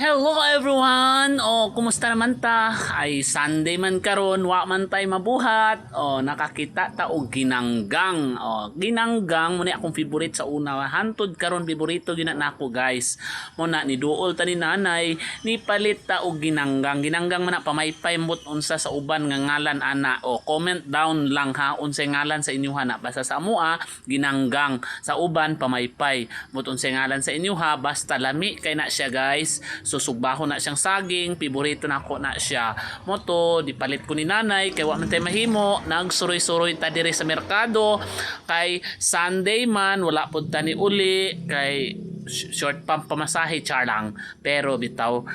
Hello everyone! Kumusta naman ta? Ay Sunday man karon, wa man tay mabuhat. Nakakita ta og ginanggang. Ginanggang mo ni akong favorite sa una. Hantod karon favorito gina nako, guys. Mo na ni duol ta ni nanay, ni palit ta og ginanggang. Ginanggang man na pamaypay mot unsa sa uban nga ngalan ana. Comment down lang ha unsay ngalan sa inyo ha na. Basta sa amoa ginanggang, sa uban pamaypay. Mot unsay ngalan sa inyo ha, basta lami kay na siya, guys. So sugbaho na siyang saging, paborito na ako na siya. Moto, di palit ko ni nanay kay wa man tay mahimo, nagsuroy-suroy ta dire sa merkado kay Sunday man wala pud ta ni uli kay short pump pamasahe char lang, pero bitaw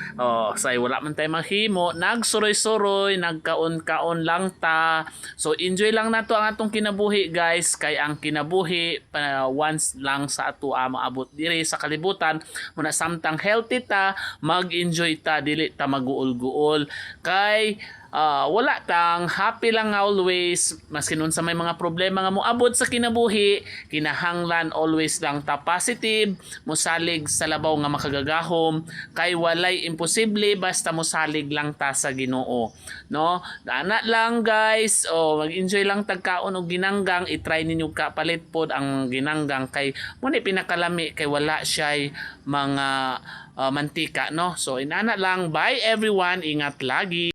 say wala man tay mahimo, nagsuroy-suroy, nagkaon-kaon lang ta. So enjoy lang nato ang atong kinabuhi, guys, kay ang kinabuhi once lang sa ato maabot dire sa kalibutan. Muna samtang healthy ta, mag-enjoy ta, dili ta maguol-guol kay wala tang happy lang always. Maski nun sa may mga problema nga mo abot sa kinabuhi, kinahanglan always lang ta positive, mosalig sa labaw nga makagagahom kay walay imposible basta mosalig lang ta sa Ginoo, no? Ana lang, guys. Mag-enjoy lang tagkaon og ginanggang, i-try ninyo kapalit pod ang ginanggang kay mo ni pinakalami kay wala siya mga mantika, no? So inana lang, bye everyone, ingat lagi.